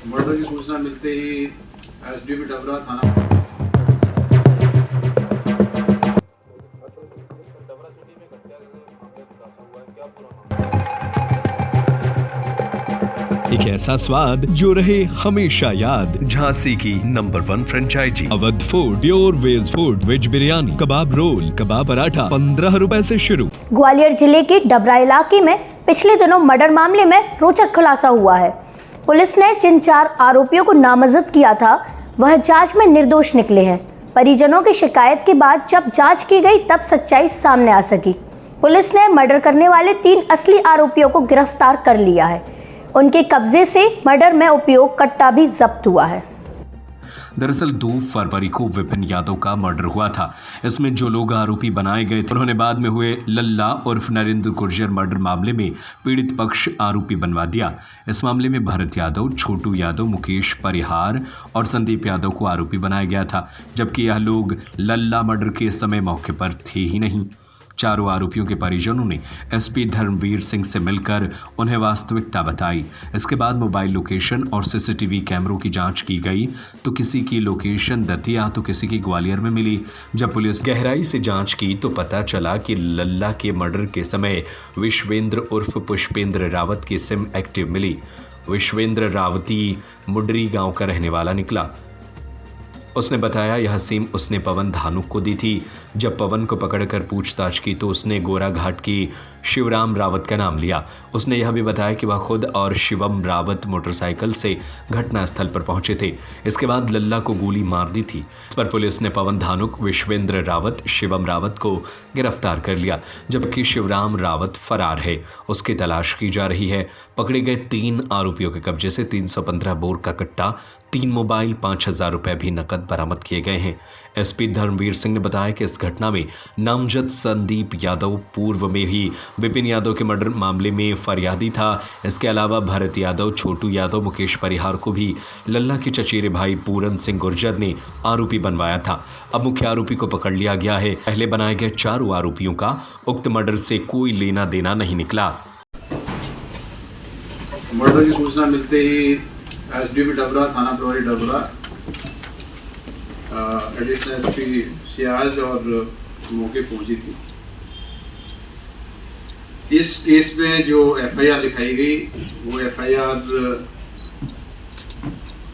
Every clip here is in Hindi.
मर्डर की सूचना मिलते ही एसडीपी डबरा थाना डबरा सिटी में हत्या के मामले खुलासा हुआ है, क्या पूरा मामला? एक ऐसा स्वाद जो रहे हमेशा याद। झांसी की number 1 franchise Awadh food, pure veg food, veg biryani, kebab roll, kebab paratha 15 रुपए से शुरू। ग्वालियर जिले के डबरा इलाके में पिछले दिनों मर्डर मामले में रोचक खुलासा हुआ है। पुलिस ने जिन 4 आरोपियों को नामजद किया था वह जांच में निर्दोष निकले हैं। परिजनों की शिकायत के बाद जब जांच की गई तब सच्चाई सामने आ सकी। पुलिस ने मर्डर करने वाले 3 असली आरोपियों को गिरफ्तार कर लिया है। उनके कब्जे से मर्डर में उपयोग कट्टा भी जब्त हुआ है। दरअसल 2 फरवरी को विपिन यादव का मर्डर हुआ था। इसमें जो लोग आरोपी बनाए गए थे उन्होंने बाद में हुए लल्ला उर्फ नरेंद्र गुर्जर मर्डर मामले में पीड़ित पक्ष आरोपी बनवा दिया। इस मामले में भरत यादव, छोटू यादव, मुकेश परिहार और संदीप यादव को आरोपी बनाया गया था, जबकि यह लोग लल्ला मर्डर के समय मौके पर थे ही नहीं। चारों आरोपियों के परिजनों ने एसपी धर्मवीर सिंह से मिलकर उन्हें वास्तविकता बताई। इसके बाद मोबाइल लोकेशन और सीसीटीवी कैमरों की जांच की गई तो किसी की लोकेशन दतिया तो किसी की ग्वालियर में मिली। जब पुलिस गहराई से जांच की तो पता चला कि लल्ला के मर्डर के समय विश्वेंद्र उर्फ पुष्पेंद्र रावत की सिम एक्टिव मिली। विश्वेंद्र रावती मुडरी गांव का रहने वाला निकला। उसने बताया यह सिम उसने पवन धानुक को दी थी। जब पवन को पकड़कर पूछताछ की तो उसने गोरा घाट की शिवराम रावत का नाम लिया। उसने यह भी बताया कि वह खुद और शिवम रावत मोटरसाइकिल से घटनास्थल पर पहुंचे थे। इसके बाद लल्ला को गोली मार दी थी। इस पर पुलिस ने पवन धानुक, विश्वेंद्र रावत, शिवम रावत को गिरफ्तार कर लिया, जबकि शिवराम रावत फरार है। उसकी तलाश की जा रही है। पकड़े गए 3 आरोपियों के कब्जे से 315 बोर का कट्टा, 3 मोबाइल, 5,000 रुपए भी नकद बरामद किए गए हैं। एसपी धर्मवीर सिंह ने बताया कि इस घटना में नामजद संदीप यादव पूर्व में ही विपिन यादव के मर्डर मामले में फरियादी था। इसके अलावा भरत यादव, छोटू यादव, मुकेश परिहार को भी लल्ला के चचेरे भाई पूरन सिंह गुर्जर ने आरोपी बनवाया था। अब मुख्य आरोपी को पकड़ लिया गया है। पहले बनाए गए 4 आरोपियों का उक्त मर्डर से कोई लेना देना नहीं निकला। मर्डर की सूचना मिलते ही एसडीपी डबरा थाना प्रभारी डबरा एडिशनल एसपी सियाज और मौके पहुंची थी। इस केस में जो एफआईआर लिखाई गई वो एफआईआर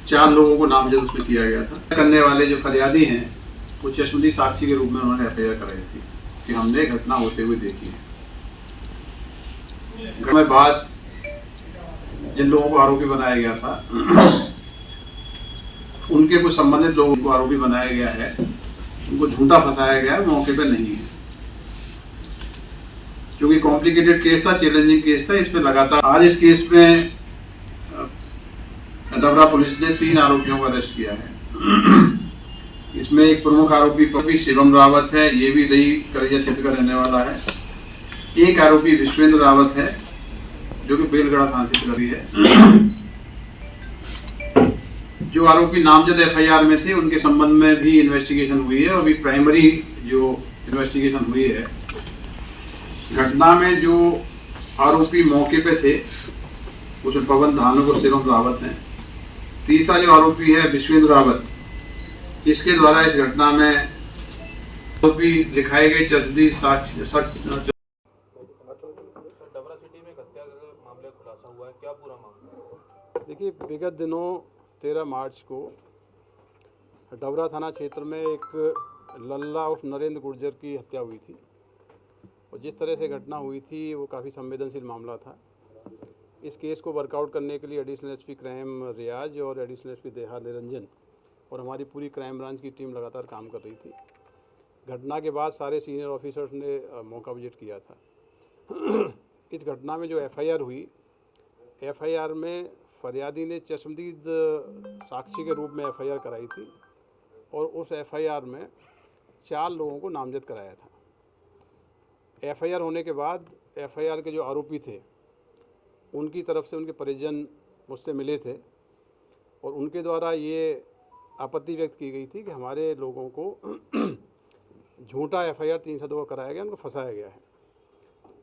4 लोगों को नामजद उसमें किया गया था। करने वाले जो फरियादी हैं वो चश्मदीद साक्षी के रूप में उन्होंने एफआईआर कराई थी कि हमने घटना होते हुए देखी है। घटना बाद जिन लोगों को आरोपी बनाया गया था उनके कुछ संबंधित लोगों को आरोपी बनाया गया है, उनको झूठा फंसाया गया है, मौके पे नहीं है। क्योंकि कॉम्प्लिकेटेड केस था, चैलेंजिंग केस था, इसमें लगातार आज इस केस में डबरा पुलिस ने 3 आरोपियों को अरेस्ट किया है। इसमें एक प्रमुख आरोपी शिवम रावत है, ये भी रही करैया क्षेत्र का रहने वाला है। एक आरोपी विश्वेंद्र रावत है जो कि बेलगढ़ा थाना क्षेत्र भी है। जो आरोपी नामजद एफआईआर में थे उनके संबंध में भी इन्वेस्टिगेशन हुई है। अभी प्राइमरी जो इन्वेस्टिगेशन हुई है, घटना में जो आरोपी मौके पे थे उसमें पवन धानुक और शिवम रावत हैं। तीसरा जो आरोपी है विश्वेंद्र रावत, इसके द्वारा इस घटना में आरोपी लिखाए गए चश्मदीद साक्ष्य डबरा सिटी में हत्या के मामले खुलासा हुआ है, क्या पूरा मामला? देखिए, विगत दिनों 13 मार्च को डबरा थाना क्षेत्र में एक लल्ला उर्फ नरेंद्र गुर्जर की हत्या हुई थी और जिस तरह से घटना हुई थी वो काफ़ी संवेदनशील मामला था। इस केस को वर्कआउट करने के लिए एडिशनल एसपी क्राइम रियाज और एडिशनल एसपी देहात निरंजन और हमारी पूरी क्राइम ब्रांच की टीम लगातार काम कर रही थी। घटना के बाद सारे सीनियर ऑफिसर्स ने मौका विजिट किया था। इस घटना में जो एफआईआर हुई, एफआईआर में फरियादी ने चश्मदीद साक्षी के रूप में एफआईआर कराई थी और उस एफआईआर में 4 लोगों को नामजद कराया था। एफआईआर होने के बाद एफआईआर के जो आरोपी थे उनकी तरफ से उनके परिजन मुझसे मिले थे और उनके द्वारा ये आपत्ति व्यक्त की गई थी कि हमारे लोगों को झूठा एफआईआर 302 कराया गया, उनको फंसाया गया है।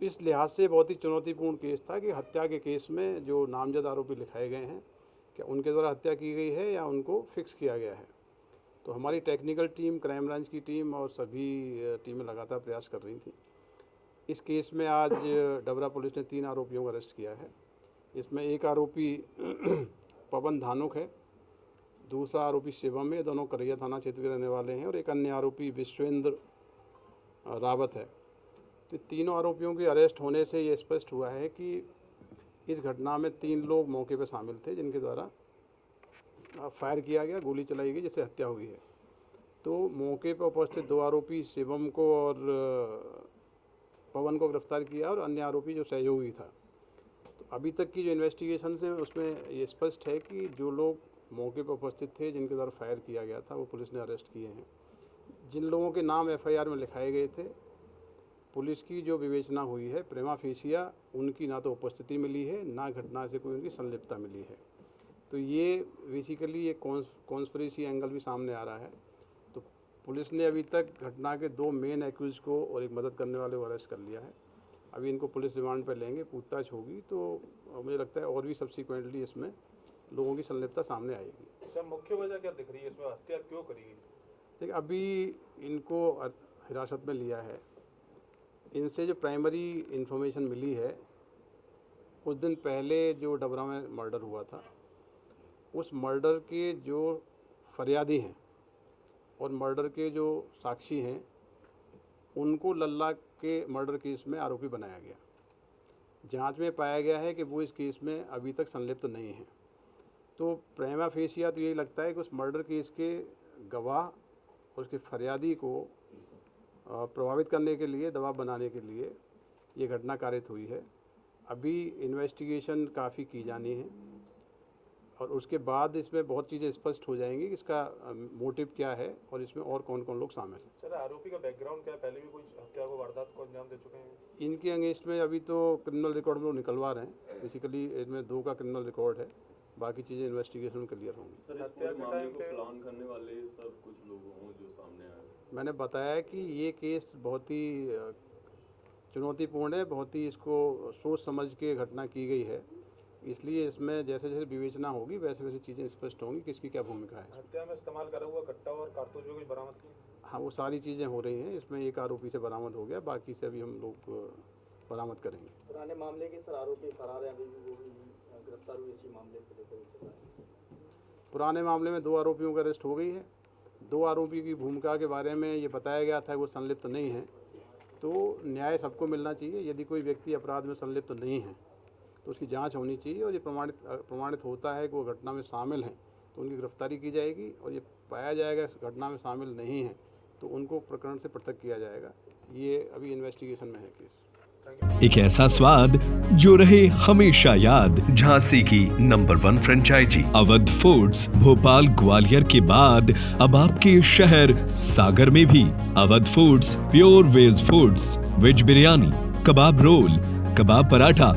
इस लिहाज से बहुत ही चुनौतीपूर्ण केस था कि हत्या के केस में जो नामजद आरोपी लिखाए गए हैं क्या उनके द्वारा हत्या की गई है या उनको फिक्स किया गया है। तो हमारी टेक्निकल टीम, क्राइम ब्रांच की टीम और सभी टीमें लगातार प्रयास कर रही थी। इस केस में आज डबरा पुलिस ने 3 आरोपियों को अरेस्ट किया है। इसमें एक आरोपी पवन धानुक है, दूसरा आरोपी शिवम है, दोनों करैया थाना क्षेत्र के रहने वाले हैं, और एक अन्य आरोपी विश्वेंद्र रावत है। तो तीनों आरोपियों के अरेस्ट होने से ये स्पष्ट हुआ है कि इस घटना में 3 लोग मौके पर शामिल थे जिनके द्वारा फायर किया गया, गोली चलाई गई, जिससे हत्या हुई है। तो मौके पर उपस्थित 2 आरोपी शिवम को और पवन को गिरफ्तार किया और अन्य आरोपी जो सहयोगी था। तो अभी तक की जो इन्वेस्टिगेशन है उसमें ये स्पष्ट है कि जो लोग मौके पर उपस्थित थे जिनके द्वारा फायर किया गया था वो पुलिस ने अरेस्ट किए हैं। जिन लोगों के नाम FIR में लिखाए गए थे, पुलिस की जो विवेचना हुई है, प्रेमा फेसिया उनकी ना तो उपस्थिति मिली है, ना घटना से कोई उनकी संलिप्तता मिली है। तो ये बेसिकली एक कॉन्स्पिरेसी एंगल भी सामने आ रहा है। तो पुलिस ने अभी तक घटना के 2 मेन एक्यूज को और एक मदद करने वाले को अरेस्ट कर लिया है। अभी इनको पुलिस रिमांड पर लेंगे, पूछताछ होगी, तो मुझे लगता है और भी सब्सिक्वेंटली इसमें लोगों की संलिप्तता सामने आएगी। सर, मुख्य वजह क्या दिख रही है इसमें, हत्या क्यों करी गई? देखिए, अभी इनको हिरासत में लिया है। इनसे जो प्राइमरी इन्फॉर्मेशन मिली है, कुछ दिन पहले जो डबरा में मर्डर हुआ था, उस मर्डर के जो फरियादी हैं और मर्डर के जो साक्षी हैं, उनको लल्ला के मर्डर केस में आरोपी बनाया गया। जांच में पाया गया है कि वो इस केस में अभी तक संलिप्त नहीं है। तो प्रेमा फेसिया तो यही लगता है कि उस मर्डर केस के गवाह और उसके फरियादी को प्रभावित करने के लिए, दबाव बनाने के लिए ये घटना कारित हुई है। अभी इन्वेस्टिगेशन काफ़ी की जानी है और उसके बाद इसमें बहुत चीज़ें स्पष्ट हो जाएंगी कि इसका मोटिव क्या है और इसमें और कौन कौन लोग शामिल हैं। सर, आरोपी का बैकग्राउंड क्या है? पहले भी कोई हत्या को, वारदात को अंजाम दे चुके हैं? इनके अगेंस्ट में अभी तो क्रिमिनल रिकॉर्ड में निकलवा रहे हैं। बेसिकली इनमें 2 का क्रिमिनल रिकॉर्ड है, बाकी चीज़ें इन्वेस्टिगेशन में क्लियर होंगी। सर, इस पूरे मामले को प्लान करने वाले सब कुछ लोग हों जो सामने आए? मैंने बताया कि ये केस बहुत ही चुनौतीपूर्ण है, बहुत ही इसको सोच समझ के घटना की गई है। इसलिए इसमें जैसे जैसे विवेचना होगी वैसे वैसे चीज़ें स्पष्ट होंगी किसकी क्या भूमिका है। हत्या में इस्तेमाल करा हुआ कट्टा और कारतूस भी कुछ बरामद किए? हाँ, वो सारी चीज़ें हो रही हैं। इसमें एक आरोपी से बरामद हो गया, बाकी से अभी हम लोग बरामद करेंगे। पुराने मामले के सर आरोपी फरार हैं, अभी भी वो भी गिरफ्तार हुए इसी मामले को लेकर? पुराने मामले में 2 आरोपियों की अरेस्ट हो गई है। 2 आरोपी की भूमिका के बारे में ये बताया गया था कि वो संलिप्त नहीं है। तो न्याय सबको मिलना चाहिए। यदि कोई व्यक्ति अपराध में संलिप्त नहीं है तो उसकी जांच होनी चाहिए और ये प्रमाणित होता है कि वो घटना में शामिल हैं तो उनकी गिरफ्तारी की जाएगी, और ये पाया जाएगा इस घटना में शामिल नहीं है तो उनको प्रकरण से पृथक किया जाएगा। ये अभी इन्वेस्टिगेशन में है केस। एक ऐसा स्वाद जो रहे हमेशा याद। झांसी की number 1 franchise Awadh foods, Bhopal Gwalior के बाद अब आपके शहर सागर में भी Awadh foods pure veg foods, veg biryani, kebab roll, kebab paratha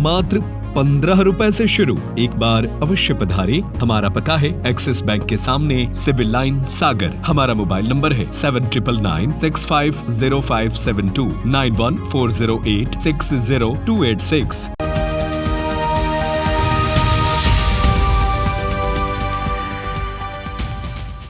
मात्र 15 रुपए से शुरू। एक बार अवश्य पधारें। हमारा पता है एक्सिस बैंक के सामने, सिविल लाइन, सागर। हमारा मोबाइल नंबर है 7996500572 9140860286।